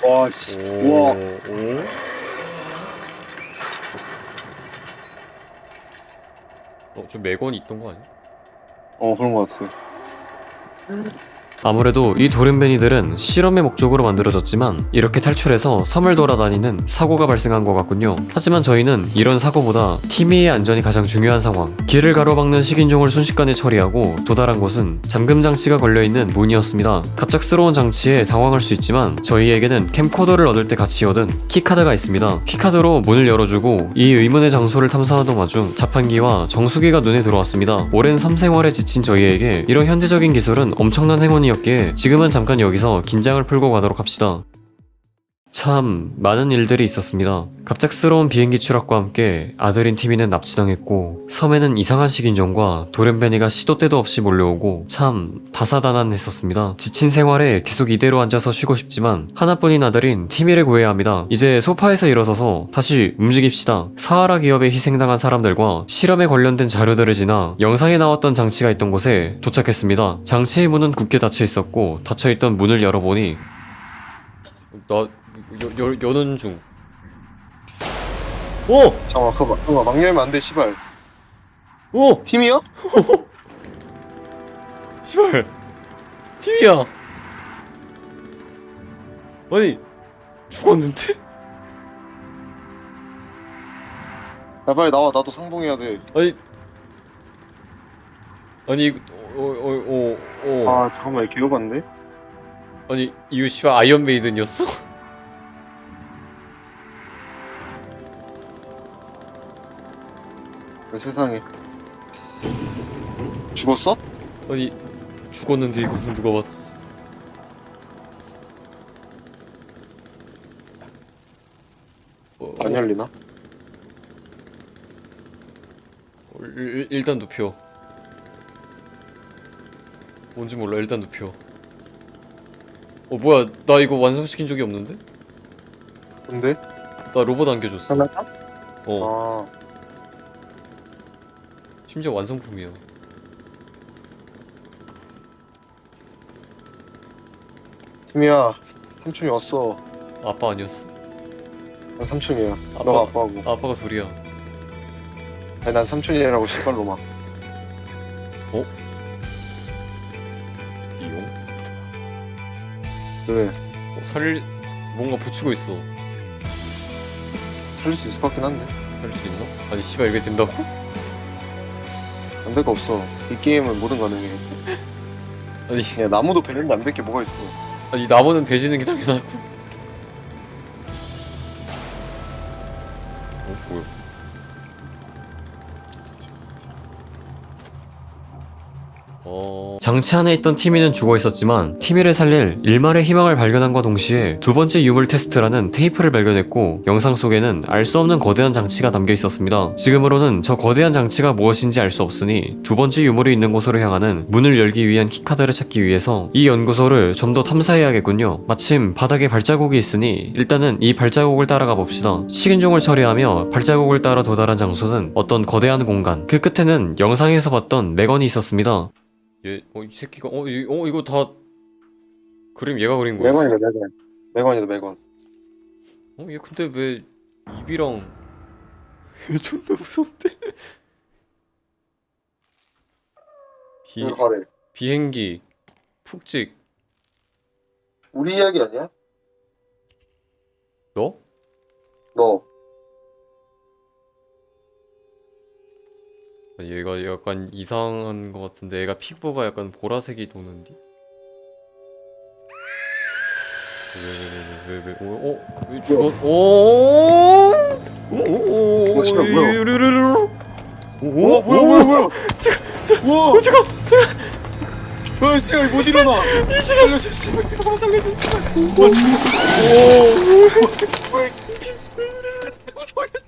S2: 와, 씨. 우와.
S1: 좀 맥원이 있던 거 아니야?
S2: 그런 거 같아.
S1: 아무래도 이 도련변이들은 실험의 목적으로 만들어졌지만 이렇게 탈출해서 섬을 돌아다니는 사고가 발생한 것 같군요. 하지만 저희는 이런 사고보다 티미의 안전이 가장 중요한 상황, 길을 가로막는 식인종을 순식간에 처리하고 도달한 곳은 잠금 장치가 걸려있는 문이었습니다. 갑작스러운 장치에 당황할 수 있지만 저희에게는 캠코더를 얻을 때 같이 얻은 키카드가 있습니다. 키카드로 문을 열어주고 이 의문의 장소를 탐사하던 와중 자판기와 정수기가 눈에 들어왔습니다. 오랜 섬생활에 지친 저희에게 이런 현대적인 기술은 엄청난 행운이었기에 지금은 잠깐 여기서 긴장을 풀고 가도록 합시다. 참 많은 일들이 있었습니다. 갑작스러운 비행기 추락과 함께 아들인 티미는 납치당했고 섬에는 이상한 식인종과 도련변이가 시도 때도 없이 몰려오고 참 다사다난했었습니다. 지친 생활에 계속 이대로 앉아서 쉬고 싶지만 하나뿐인 아들인 티미를 구해야 합니다. 이제 소파에서 일어서서 다시 움직입시다. 사하라 기업에 희생당한 사람들과 실험에 관련된 자료들을 지나 영상에 나왔던 장치가 있던 곳에 도착했습니다. 장치의 문은 굳게 닫혀 있었고 닫혀있던 문을 열어보니 여는 중. 오!
S2: 잠깐만, 그거 막 열면 안 돼, 씨발.
S1: 오!
S2: 팀이야?
S1: 씨발! 팀이야! 아니, 죽었는데?
S2: 야, 빨리 나와. 나도 상봉해야 돼.
S1: 아니,
S2: 잠깐만, 이렇게 여봤네?
S1: 아니, 이거 씨발 아이언 메이든이었어?
S2: 세상에. 죽었어?
S1: 아니, 죽었는데 이것은 누가 봐도.
S2: 안 열리나?
S1: 일단 눕혀. 뭔지 몰라, 일단 눕혀. 뭐야, 나 이거 완성시킨 적이 없는데?
S2: 근데?
S1: 나 로봇 안겨줬어.
S2: 하나다?
S1: 심지어 완성품이야.
S2: 팀이야. 삼촌이 왔어.
S1: 아빠 아니었어?
S2: 난 삼촌이야.
S1: 아빠-
S2: 너가 아빠고.
S1: 아빠가 둘이야.
S2: 아니, 난 삼촌이라고 씨발로 막.
S1: 이용?
S2: 그래.
S1: 뭔가 붙이고 있어.
S2: 살릴 수 있을 것 같긴 한데.
S1: 할 수 있나? 아니 씨발 이게 된다고?
S2: 안 될 거 없어. 이 게임은 뭐든 가능해.
S1: 아니
S2: 야, 나무도 베는데 안 될 게 뭐가 있어.
S1: 나무는 배지는 게 당연하고. 뭐야? 장치 안에 있던 티미는 죽어 있었지만 티미를 살릴 일말의 희망을 발견함과 동시에 두 번째 유물 테스트라는 테이프를 발견했고 영상 속에는 알 수 없는 거대한 장치가 담겨 있었습니다. 지금으로는 저 거대한 장치가 무엇인지 알 수 없으니 두 번째 유물이 있는 곳으로 향하는 문을 열기 위한 키카드를 찾기 위해서 이 연구소를 좀 더 탐사해야겠군요. 마침 바닥에 발자국이 있으니 일단은 이 발자국을 따라가 봅시다. 식인종을 처리하며 발자국을 따라 도달한 장소는 어떤 거대한 공간, 그 끝에는 영상에서 봤던 맥건이 있었습니다. 이 새끼가 이거 다 그림 얘가 그린 거였어?
S2: 매건이다 매건. 매건이다 매건.
S1: 얘 근데 왜 입이랑 얘 존나 무서운데?
S2: 이거 가래.
S1: 비행기 푹찍
S2: 우리 이야기 아니야?
S1: 너?
S2: 너.
S1: 얘가 약간 이상한 것 같은데 얘가 피부가 약간 보라색이 도는디? 왜 죽어?
S2: 씨발, 뭐야?
S1: 뭐야?
S2: 뭐야? 우와!
S1: 잠깐!
S2: 와, 씨발, 못 일어나! 이 시간! 살려줘, 씨발! 살려줘,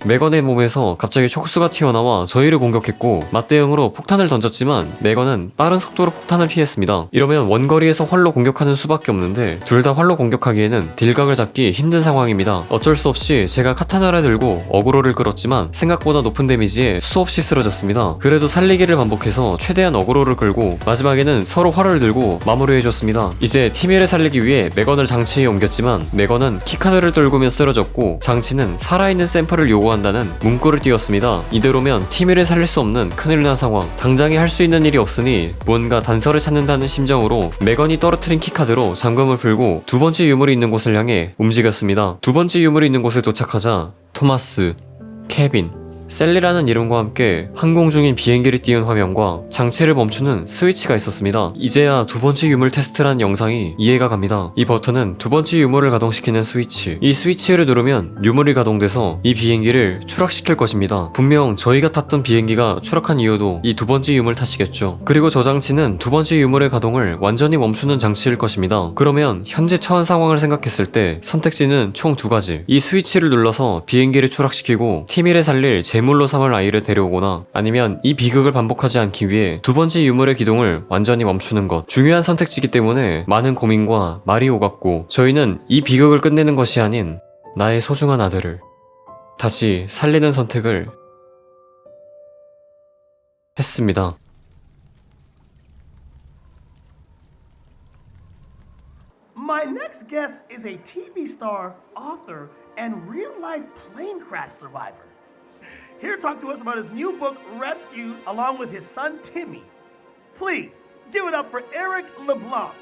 S1: 맥건의 몸에서 갑자기 촉수가 튀어나와 저희를 공격했고 맞대응으로 폭탄을 던졌지만 맥건은 빠른 속도로 폭탄을 피했습니다. 이러면 원거리에서 활로 공격하는 수밖에 없는데 둘 다 활로 공격하기에는 딜각을 잡기 힘든 상황입니다. 어쩔 수 없이 제가 카타나를 들고 어그로를 끌었지만 생각보다 높은 데미지에 수없이 쓰러졌습니다. 그래도 살리기를 반복해서 최대한 어그로를 끌고 마지막에는 서로 활을 들고 마무리해줬습니다. 이제 티미를 살리기 위해 맥건을 장치에 옮겼지만 맥건은 키카드를 떨구며 쓰러졌고 장치는 살아있는 샘플을 요구한다는 문구를 띄웠습니다. 이대로면 티미를 살릴 수 없는 큰일 난 상황. 당장에 할 수 있는 일이 없으니 무언가 단서를 찾는다는 심정으로 맥건이 떨어뜨린 키카드로 잠금을 풀고 두 번째 유물이 있는 곳을 향해 움직였습니다. 두 번째 유물이 있는 곳에 도착하자 토마스, 케빈, 셀리라는 이름과 함께 항공 중인 비행기를 띄운 화면과 장치를 멈추는 스위치가 있었습니다. 이제야 두 번째 유물 테스트란 영상이 이해가 갑니다. 이 버튼은 두 번째 유물을 가동시키는 스위치. 이 스위치를 누르면 유물이 가동돼서 이 비행기를 추락시킬 것입니다. 분명 저희가 탔던 비행기가 추락한 이유도 이 두 번째 유물 탓이겠죠. 그리고 저 장치는 두 번째 유물의 가동을 완전히 멈추는 장치일 것입니다. 그러면 현재 처한 상황을 생각했을 때 선택지는 총 두 가지. 이 스위치를 눌러서 비행기를 추락시키고 티미를 살릴 제물로 삼을 아이를 데려오거나 아니면 이 비극을 반복하지 않기 위해 두 번째 유물의 기동을 완전히 멈추는 것. 중요한 선택지이기 때문에 많은 고민과 말이 오갔고 저희는 이 비극을 끝내는 것이 아닌 나의 소중한 아들을 다시 살리는 선택을 했습니다.
S3: My next guest is a TV star, author, and real-life plane crash survivor. Here to talk to us about his new book, Rescued, along with his son, Timmy. Please, give it up for Eric LeBlanc.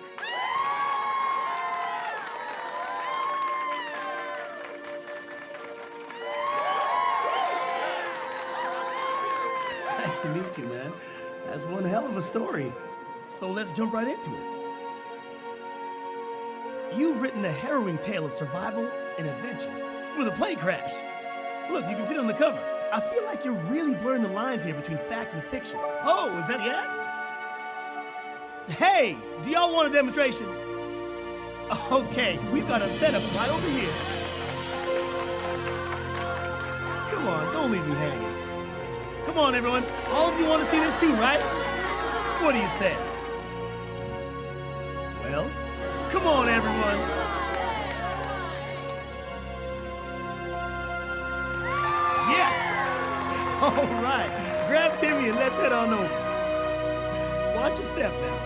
S3: Nice to meet you, man. That's one hell of a story. So let's jump right into it. You've written a harrowing tale of survival and adventure with a plane crash. Look, you can see it on the cover. I feel like you're really blurring the lines here between fact and fiction. Oh, is that the axe? Hey, do y'all want a demonstration? Okay, we've got a setup right over here. Come on, don't leave me hanging. Come on, everyone. All of you want to see this too, right? What do you say? Well, come on, everyone. Yes! All right. Grab Timmy and let's head on over. Watch your step now.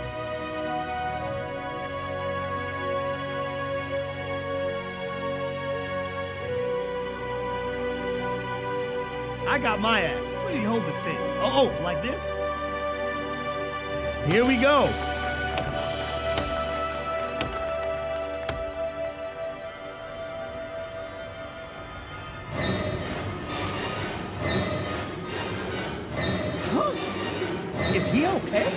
S3: I got my axe. Where do you hold this thing? Oh, like this? Here we go. Huh? Is he okay?